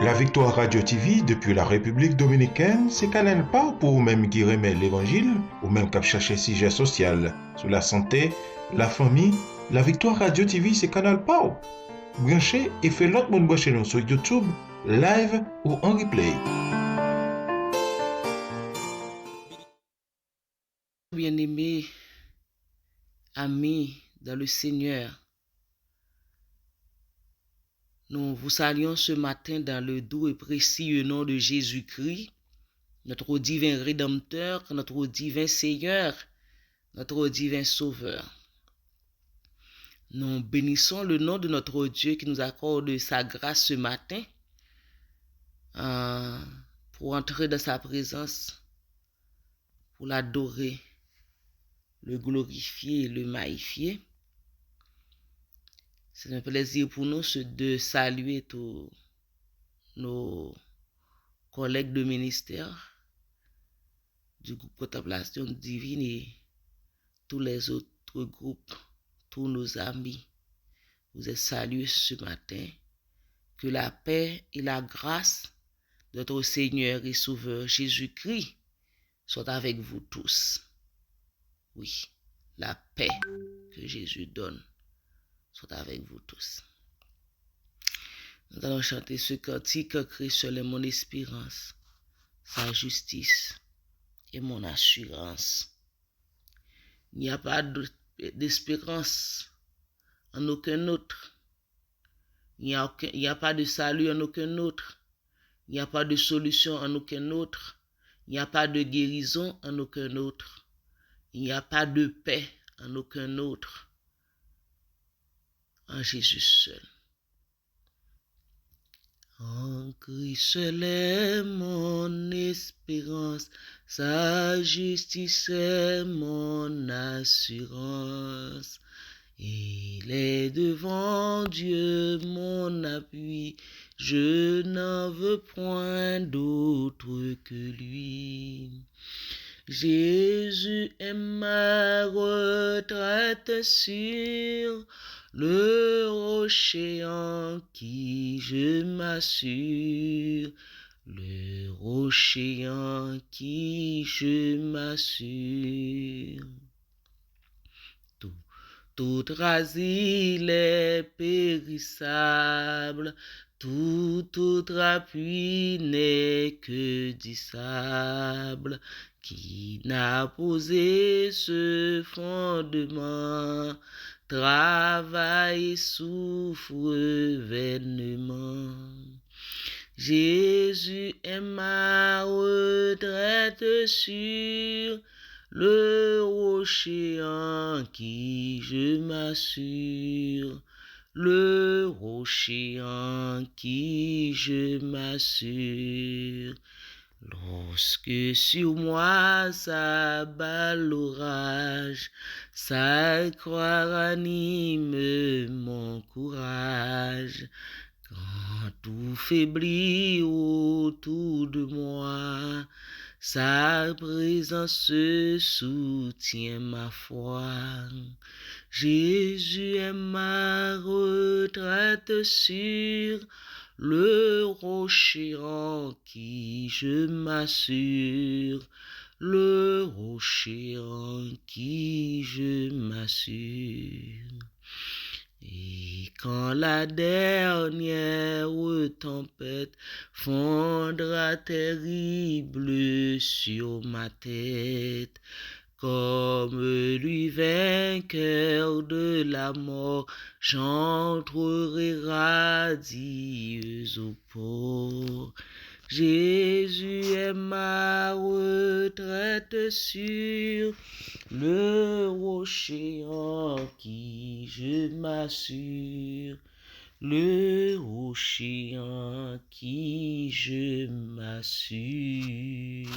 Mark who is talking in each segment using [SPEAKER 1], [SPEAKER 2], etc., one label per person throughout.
[SPEAKER 1] La Victoire Radio TV depuis la République Dominicaine, c'est Canal Pas pour vous-même qui remet l'Évangile, ou même qui chercher sujet social sur la santé, la famille. La Victoire Radio TV, c'est Canal Pas. Branchez et fait l'autre monde brancher nous sur YouTube, live ou en replay.
[SPEAKER 2] Bien-aimés, amis dans le Seigneur, nous vous saluons ce matin dans le doux et précieux nom de Jésus-Christ, notre divin Rédempteur, notre divin Seigneur, notre divin Sauveur. Nous bénissons le nom de notre Dieu qui nous accorde sa grâce ce matin pour entrer dans sa présence, pour l'adorer, le glorifier et le magnifier. C'est un plaisir pour nous de saluer tous nos collègues de ministère du groupe Contemplation Divine et tous les autres groupes, tous nos amis. Vous êtes salués ce matin. Que la paix et la grâce de notre Seigneur et Sauveur Jésus-Christ soient avec vous tous. Oui, la paix que Jésus donne soit avec vous tous. Nous allons chanter ce cantique: Christ seul est mon espérance, sa justice est mon assurance. Il n'y a pas d'espérance en aucun autre. Il n'y a pas de salut en aucun autre. Il n'y a pas de solution en aucun autre. Il n'y a pas de guérison en aucun autre. Il n'y a pas de paix en aucun autre. En Jésus seul. En Christ seul est mon espérance, sa justice est mon assurance. Il est devant Dieu mon appui, je n'en veux point d'autre que lui. Jésus est ma retraite sûre, le rocher en qui je m'assure, le rocher en qui je m'assure. Tout asile est périssable, tout autre appui n'est que du sable. Qui n'a posé ce fondement, travaille et souffre vainement. Jésus est ma retraite sûre, le rocher en qui je m'assure, le rocher en qui je m'assure. Lorsque sur moi s'abat l'orage, sa croix ranime mon courage. Quand tout faiblit autour de moi, sa présence soutient ma foi. Jésus est ma retraite sûre, le rocher en qui je m'assure, le rocher en qui je m'assure. Et quand la dernière tempête fondra terrible sur ma tête, comme lui vainqueur de la mort, j'entrerai radieuse au port. Jésus est ma retraite sûre, le rocher en qui je m'assure, le rocher en qui je m'assure.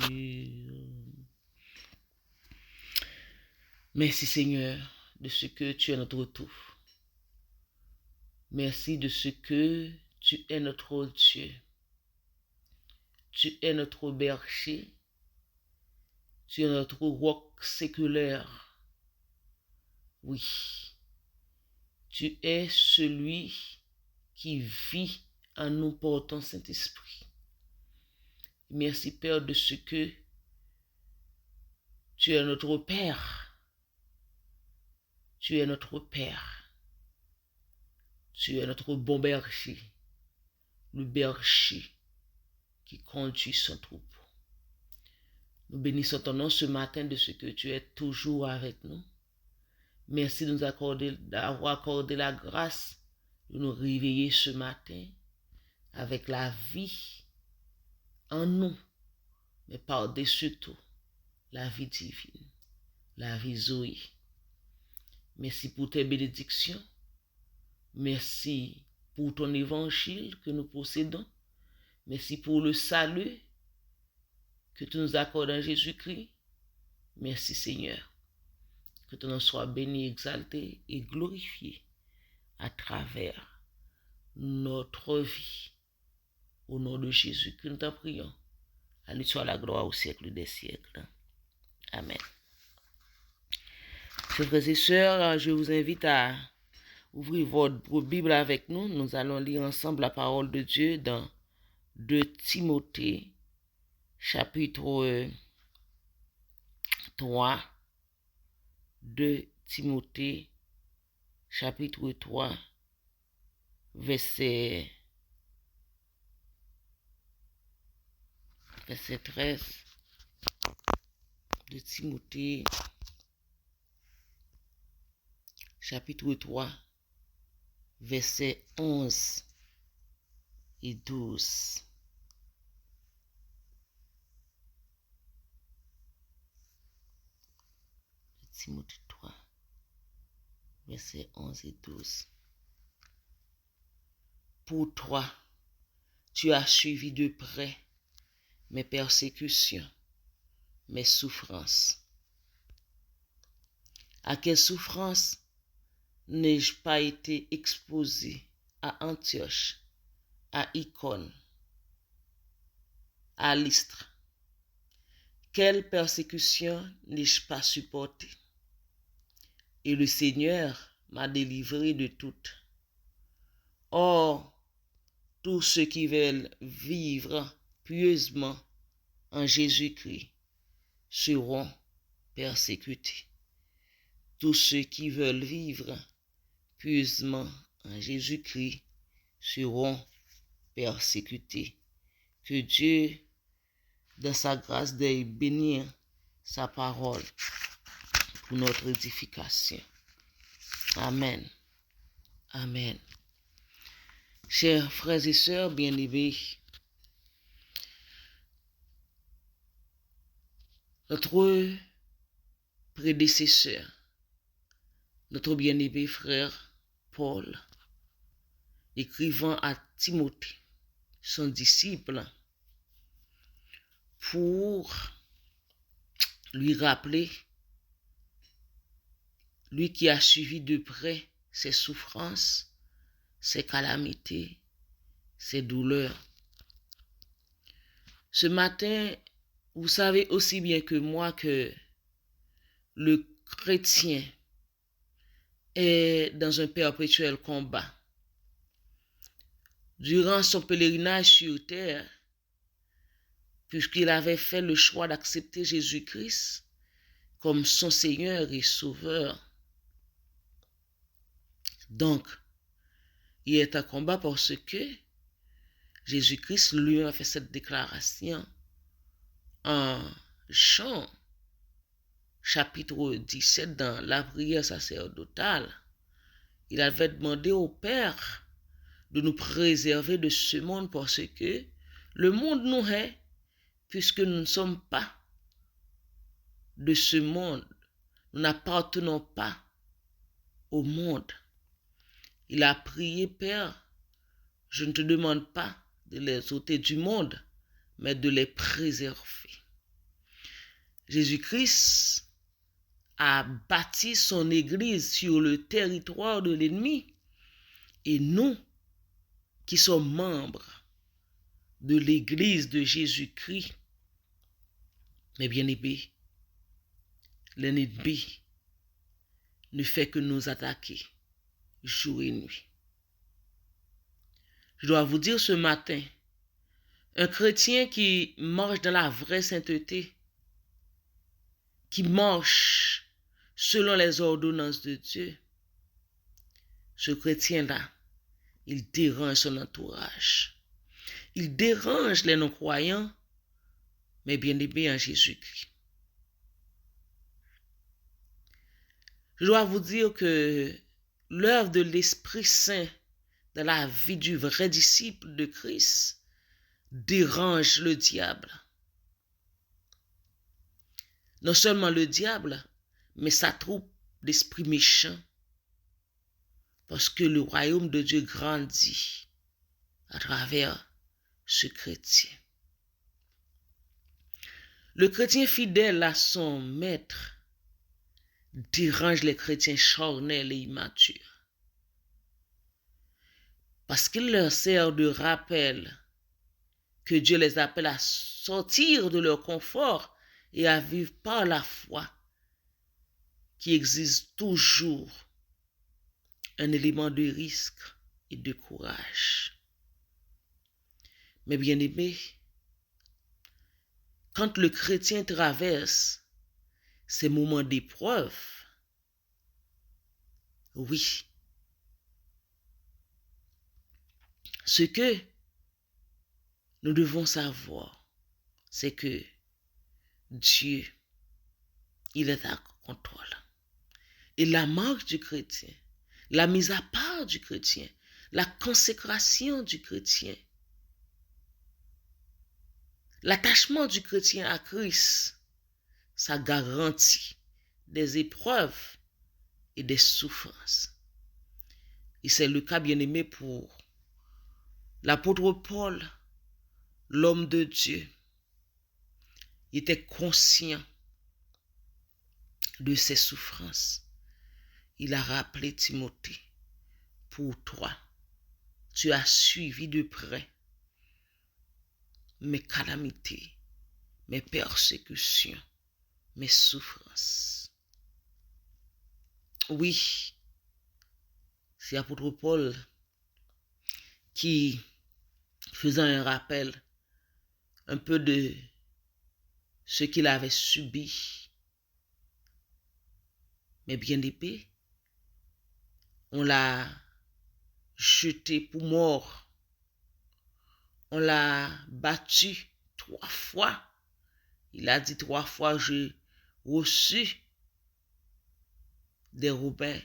[SPEAKER 2] Merci Seigneur de ce que tu es notre tout. Merci de ce que tu es notre Dieu. Tu es notre berger. Tu es notre roc séculaire. Oui. Tu es celui qui vit en nous par ton Saint-Esprit. Merci, Père, de ce que tu es notre Père. Tu es notre Père. Tu es notre bon berger, le berger qui conduit son troupeau. Nous bénissons ton nom ce matin de ce que tu es toujours avec nous. Merci de nous accorder, d'avoir accordé la grâce de nous réveiller ce matin avec la vie en nous, mais par-dessus tout, la vie divine, la vie Zoé. Merci pour tes bénédictions. Merci pour ton évangile que nous possédons. Merci pour le salut que tu nous accordes en Jésus-Christ. Merci Seigneur. Que ton nom soit béni, exalté et glorifié à travers notre vie. Au nom de Jésus que nous t'en prions. À lui soit la gloire au siècle des siècles. Amen. Chers frères et sœurs, je vous invite à ouvrir votre Bible avec nous. Nous allons lire ensemble la parole de Dieu dans 2 Timothée, chapitre 3. 2 Timothée, chapitre 3, verset 13. 2 Timothée, chapitre 3, versets 11 et 12. Timothée 3, versets 11 et 12. Pour toi, tu as suivi de près mes persécutions, mes souffrances. À quelle souffrance n'ai-je pas été exposé à Antioche, à Icône, à Lystre? Quelle persécution n'ai-je pas supportée? Et le Seigneur m'a délivré de toutes. Or, tous ceux qui veulent vivre pieusement en Jésus-Christ seront persécutés. Tous ceux qui veulent vivre pieusement en Jésus-Christ seront persécutés. Que Dieu, dans sa grâce, veuille bénir sa parole pour notre édification. Amen. Amen. Chers frères et sœurs bien-aimés, notre prédécesseur, notre bien-aimé frère Paul, écrivant à Timothée, son disciple, pour lui rappeler, lui qui a suivi de près ses souffrances, ses calamités, ses douleurs. Ce matin, vous savez aussi bien que moi que le chrétien est dans un perpétuel combat. Durant son pèlerinage sur terre, puisqu'il avait fait le choix d'accepter Jésus-Christ comme son Seigneur et Sauveur. Donc, il est en combat parce que Jésus-Christ lui a fait cette déclaration en Jean, chapitre 17, dans la prière sacerdotale. Il avait demandé au Père de nous préserver de ce monde parce que le monde nous hait, puisque nous ne sommes pas de ce monde. Nous n'appartenons pas au monde. Il a prié, Père, je ne te demande pas de les ôter du monde, mais de les préserver. Jésus-Christ a bâti son Église sur le territoire de l'ennemi. Et nous, qui sommes membres de l'Église de Jésus-Christ, mes bien-aimés, l'ennemi ne fait que nous attaquer jour et nuit. Je dois vous dire ce matin, un chrétien qui marche dans la vraie sainteté, qui marche selon les ordonnances de Dieu, ce chrétien-là, il dérange son entourage. Il dérange les non-croyants, mais bien-aimés en Jésus-Christ. Je dois vous dire que l'œuvre de l'Esprit Saint dans la vie du vrai disciple de Christ dérange le diable. Non seulement le diable, mais sa troupe d'esprits méchants. Parce que le royaume de Dieu grandit à travers ce chrétien. Le chrétien fidèle à son maître dérange les chrétiens charnels et immatures. Parce qu'il leur sert de rappel que Dieu les appelle à sortir de leur confort et à vivre par la foi, qui existe toujours un élément de risque et de courage. Mais bien aimé, quand le chrétien traverse ces moments d'épreuve, oui, ce que nous devons savoir, c'est que Dieu, il est à contrôle. Et la marque du chrétien, la mise à part du chrétien, la consécration du chrétien, l'attachement du chrétien à Christ, ça garantit des épreuves et des souffrances. Et c'est le cas bien-aimé pour l'apôtre Paul, l'homme de Dieu. Il était conscient de ses souffrances. Il a rappelé Timothée, pour toi, tu as suivi de près mes calamités, mes persécutions, mes souffrances. Oui, c'est l'apôtre Paul qui faisait un rappel un peu de ce qu'il avait subi. Mais bien épais, on l'a jeté pour mort. On l'a battu 3 fois. Il a dit 3 fois, j'ai reçu des Robins,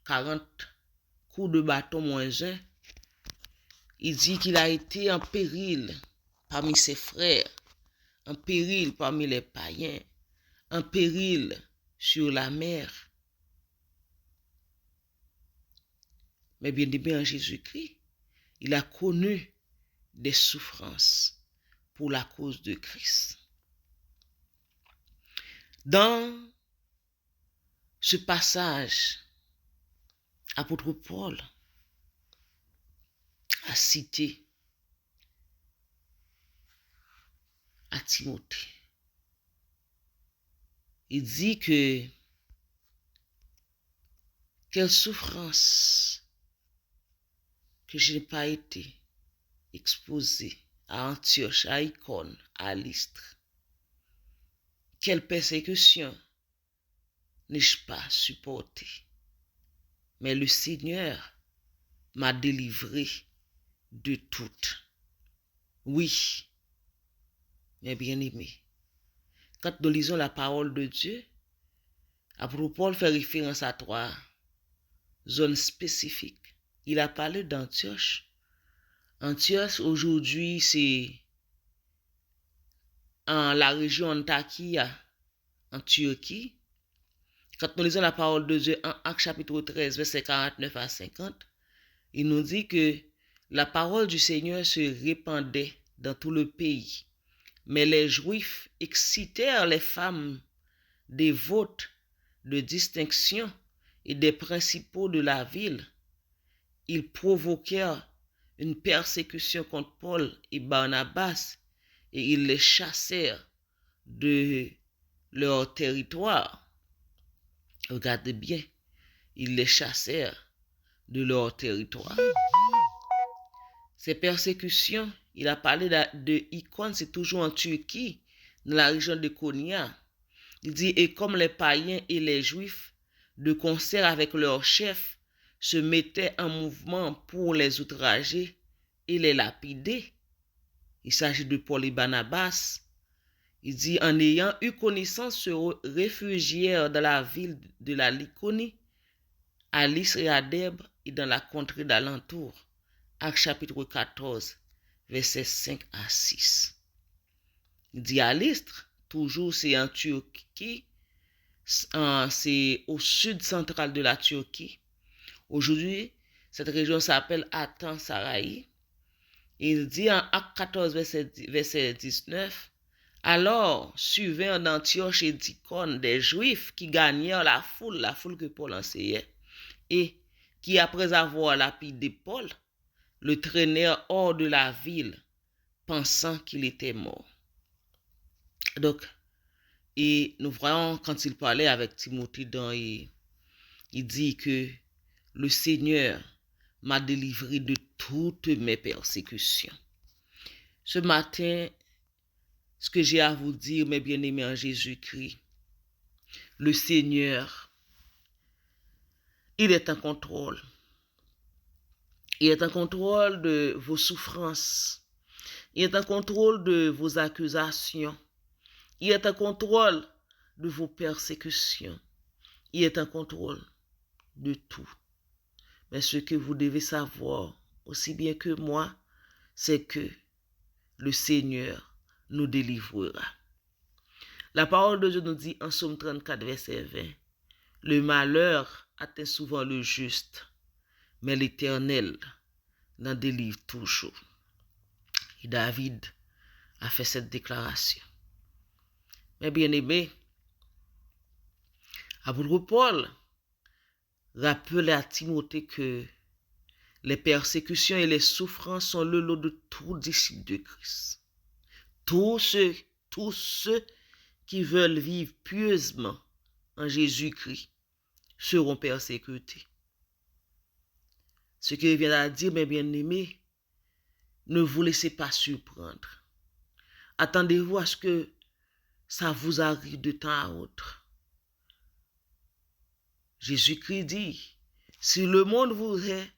[SPEAKER 2] 40 coups de bâton moins 1. Il dit qu'il a été en péril parmi ses frères, en péril parmi les païens, en péril sur la mer. Mais bien aimé en Jésus-Christ, il a connu des souffrances pour la cause de Christ. Dans ce passage, apôtre Paul a cité à Timothée. Il dit que quelle souffrance que je n'ai pas été exposé à Antioche, à Icône, à Lystre. Quelle persécution n'ai-je pas supporté? Mais le Seigneur m'a délivré de toutes. Oui, mes bien-aimés, quand nous lisons la parole de Dieu, apôtre Paul fait référence à 3 zones spécifiques. Il a parlé d'Antioche. Antioche, aujourd'hui, c'est en la région Antakya, en Turquie. Quand nous lisons la parole de Dieu en Actes chapitre 13, versets 49 à 50, il nous dit que la parole du Seigneur se répandait dans tout le pays. Mais les Juifs excitèrent les femmes dévotes de distinction et des principaux de la ville. Ils provoquèrent une persécution contre Paul et Barnabas et ils les chassèrent de leur territoire. Regardez bien, ils les chassèrent de leur territoire. ces persécutions, il a parlé de Icône, c'est toujours en Turquie, dans la région de Konya. Il dit, et comme les païens et les juifs, de concert avec leurs chefs, se mettaient en mouvement pour les outrager et les lapider. Il s'agit de Paul et Barnabas. Il dit, en ayant eu connaissance, se réfugièrent dans la ville de la Lycaonie, à Lystre et à Derbe et dans la contrée d'alentour. Actes chapitre 14, versets 5 à 6. Il dit à Lystre, toujours c'est en Turquie, c'est au sud central de la Turquie. Aujourd'hui, cette région s'appelle Atan-Saraï. Il dit en Acte 14, verset 19, alors survinrent d'Antioche et d'Icône des Juifs qui gagnèrent la foule que Paul enseignait, et qui, après avoir lapidé Paul, le traînèrent hors de la ville, pensant qu'il était mort. Donc, et nous voyons quand il parlait avec Timothée, il dit que le Seigneur m'a délivré de toutes mes persécutions. Ce matin, ce que j'ai à vous dire, mes bien-aimés en Jésus-Christ, le Seigneur, il est en contrôle. Il est en contrôle de vos souffrances. Il est en contrôle de vos accusations. Il est en contrôle de vos persécutions. Il est en contrôle de tout. Mais ce que vous devez savoir, aussi bien que moi, c'est que le Seigneur nous délivrera. La parole de Dieu nous dit en Psaume 34, verset 20, « Le malheur atteint souvent le juste, mais l'Éternel n'en délivre toujours. » Et David a fait cette déclaration. Mais bien aimé, apôtre Paul rappelait à Timothée que les persécutions et les souffrances sont le lot de tout disciple de Christ. Tous ceux qui veulent vivre pieusement en Jésus-Christ seront persécutés. Ce qu'il vient à dire, mes bien-aimés, ne vous laissez pas surprendre. Attendez-vous à ce que ça vous arrive de temps à autre. Jésus-Christ dit, si le monde vous hait,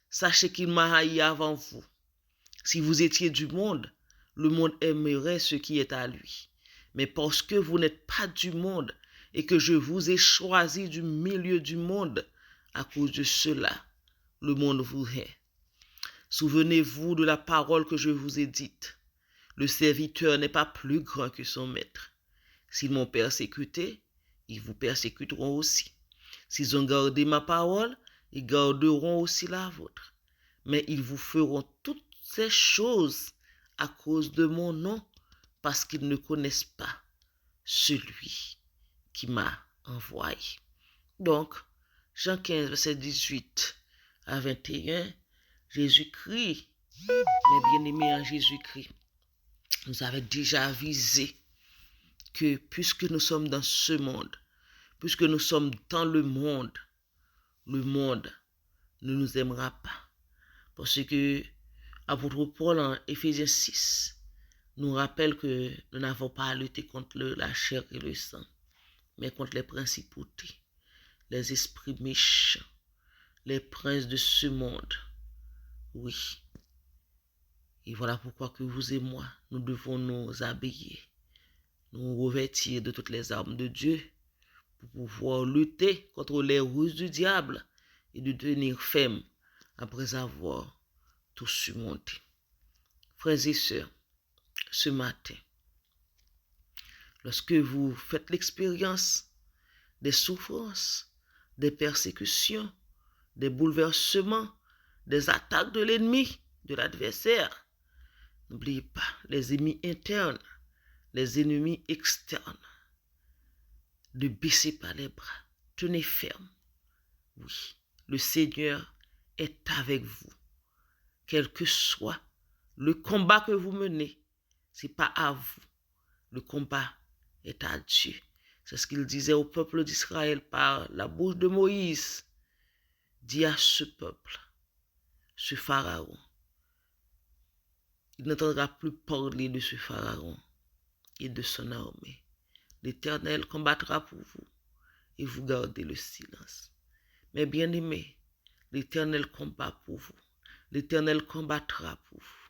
[SPEAKER 2] sachez qu'il m'a haï avant vous. Si vous étiez du monde, le monde aimerait ce qui est à lui. Mais parce que vous n'êtes pas du monde et que je vous ai choisi du milieu du monde, à cause de cela, le monde vous hait. Souvenez-vous de la parole que je vous ai dite. Le serviteur n'est pas plus grand que son maître. S'ils m'ont persécuté, ils vous persécuteront aussi. S'ils ont gardé ma parole, ils garderont aussi la vôtre. Mais ils vous feront toutes ces choses à cause de mon nom, parce qu'ils ne connaissent pas celui qui m'a envoyé. Donc, Jean 15, verset 18 à 21, Jésus-Christ, mes bien-aimés en Jésus-Christ, nous avait déjà avisé que puisque nous sommes dans ce monde, puisque nous sommes dans le monde ne nous aimera pas. Parce que l'apôtre Paul en Éphésiens 6 nous rappelle que nous n'avons pas à lutter contre la chair et le sang, mais contre les principautés, les esprits méchants, les princes de ce monde. Oui. Et voilà pourquoi que vous et moi, nous devons nous habiller, nous revêtir de toutes les armes de Dieu pour pouvoir lutter contre les ruses du diable et de tenir ferme après avoir tout surmonté. Frères et sœurs, ce matin, lorsque vous faites l'expérience des souffrances, des persécutions, des bouleversements, des attaques de l'ennemi, de l'adversaire, n'oubliez pas les ennemis internes, les ennemis externes. Ne baissez pas les bras, tenez ferme. Oui, le Seigneur est avec vous. Quel que soit le combat que vous menez, ce n'est pas à vous. Le combat est à Dieu. C'est ce qu'il disait au peuple d'Israël par la bouche de Moïse. Dis à ce peuple, ce Pharaon, il n'entendra plus parler de ce pharaon et de son armée. L'Éternel combattra pour vous et vous gardez le silence. Mais bien-aimés, l'Éternel combat pour vous. L'Éternel combattra pour vous.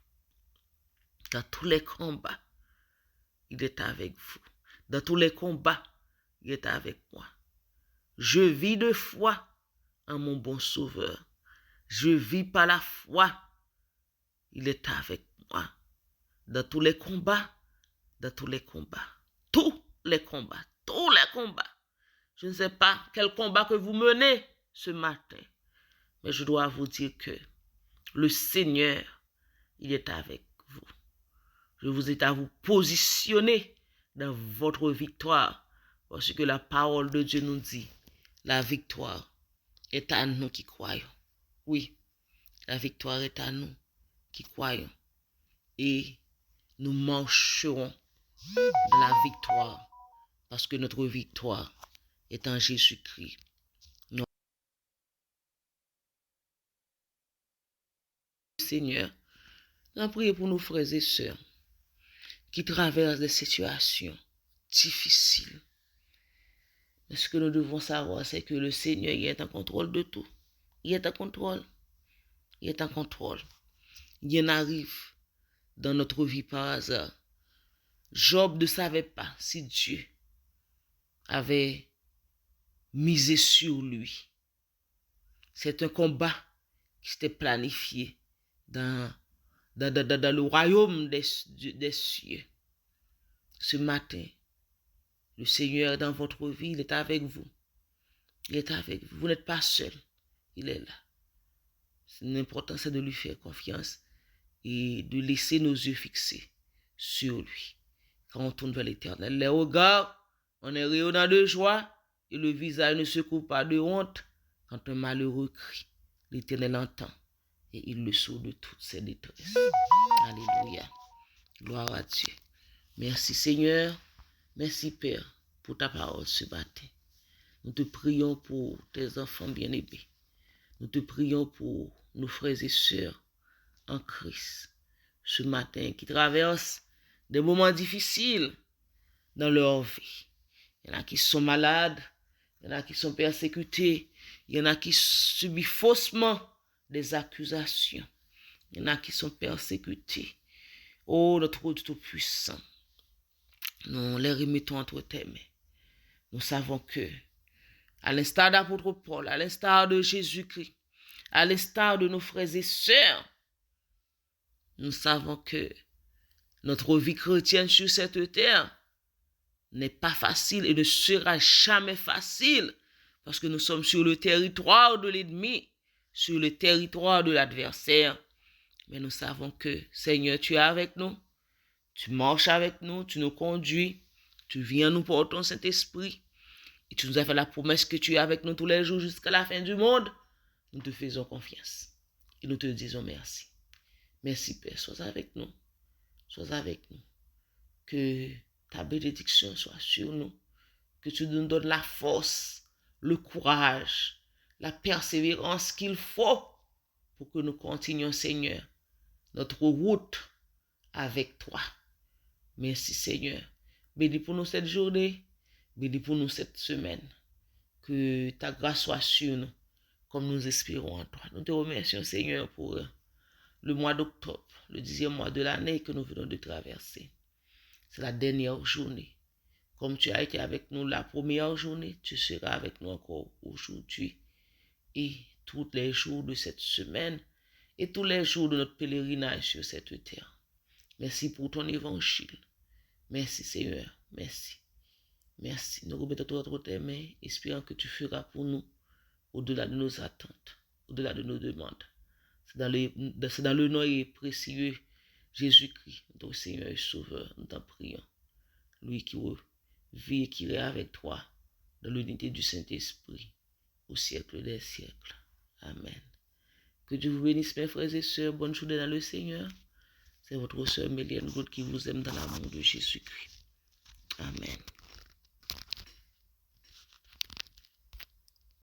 [SPEAKER 2] Dans tous les combats, il est avec vous. Dans tous les combats, il est avec moi. Je vis de foi en mon bon Sauveur. Je vis par la foi. Il est avec moi. Dans tous les combats, dans tous les combats. Tous les combats. Tous les combats. Je ne sais pas quel combat que vous menez ce matin. Mais je dois vous dire que le Seigneur, il est avec vous. Je vous ai à vous positionner dans votre victoire. Parce que la parole de Dieu nous dit, la victoire est à nous qui croyons. Oui, la victoire est à nous qui croyons. Et nous marcherons dans la victoire. Parce que notre victoire est en Jésus-Christ. Seigneur, nous prions pour nos frères et sœurs qui traversent des situations difficiles. Mais ce que nous devons savoir, c'est que le Seigneur il est en contrôle de tout. Il est en contrôle. Il est en contrôle. Il en arrive dans notre vie par hasard. Job ne savait pas si Dieu avait misé sur lui. C'est un combat qui s'était planifié dans le royaume des cieux. Ce matin, le Seigneur dans votre vie, il est avec vous. Il est avec vous. Vous n'êtes pas seul. Il est là. L'important, c'est de lui faire confiance et de laisser nos yeux fixés sur lui. Quand on tourne vers l'Éternel, les regards, on est rayonnant de joie et le visage ne se coupe pas de honte. Quand un malheureux crie, l'Éternel entend et il le sauve de toutes ses détresses. Alléluia. Gloire à Dieu. Merci Seigneur. Merci Père pour ta parole ce matin. Nous te prions pour tes enfants bien-aimés. Nous te prions pour nos frères et sœurs en Christ ce matin qui traversent des moments difficiles dans leur vie. Il y en a qui sont malades, il y en a qui sont persécutés, il y en a qui subissent faussement des accusations, il y en a qui sont persécutés. Oh, notre Dieu Tout-Puissant, nous les remettons entre tes mains. Nous savons que, à l'instar d'apôtre Paul, à l'instar de Jésus-Christ, à l'instar de nos frères et sœurs, nous savons que notre vie chrétienne sur cette terre n'est pas facile et ne sera jamais facile parce que nous sommes sur le territoire de l'ennemi, sur le territoire de l'adversaire. Mais nous savons que, Seigneur, tu es avec nous, tu marches avec nous, tu nous conduis, tu viens nous porter ton Saint-Esprit et tu nous as fait la promesse que tu es avec nous tous les jours jusqu'à la fin du monde. Nous te faisons confiance et nous te disons merci. Merci Père, sois avec nous. Sois avec nous. Que ta bénédiction soit sur nous. Que tu nous donnes la force, le courage, la persévérance qu'il faut pour que nous continuions, Seigneur, notre route avec toi. Merci Seigneur. Bénis pour nous cette journée. Bénis pour nous cette semaine. Que ta grâce soit sur nous, comme nous espérons en toi. Nous te remercions, Seigneur, pour le mois d'octobre, le 10e mois de l'année que nous venons de traverser. C'est la dernière journée. Comme tu as été avec nous la première journée, tu seras avec nous encore aujourd'hui. Et tous les jours de cette semaine et tous les jours de notre pèlerinage sur cette terre. Merci pour ton évangile. Merci Seigneur. Merci. Merci. Nous remettons tout entre tes mains, espérant que tu feras pour nous au-delà de nos attentes, au-delà de nos demandes. C'est dans le nom et précieux Jésus-Christ, notre Seigneur et Sauveur, nous t'en prions. Lui qui vit et qui est avec toi dans l'unité du Saint-Esprit au siècle des siècles. Amen. Que Dieu vous bénisse, mes frères et sœurs. Bonne journée dans le Seigneur. C'est votre sœur Méliane Gould qui vous aime dans l'amour de Jésus-Christ. Amen.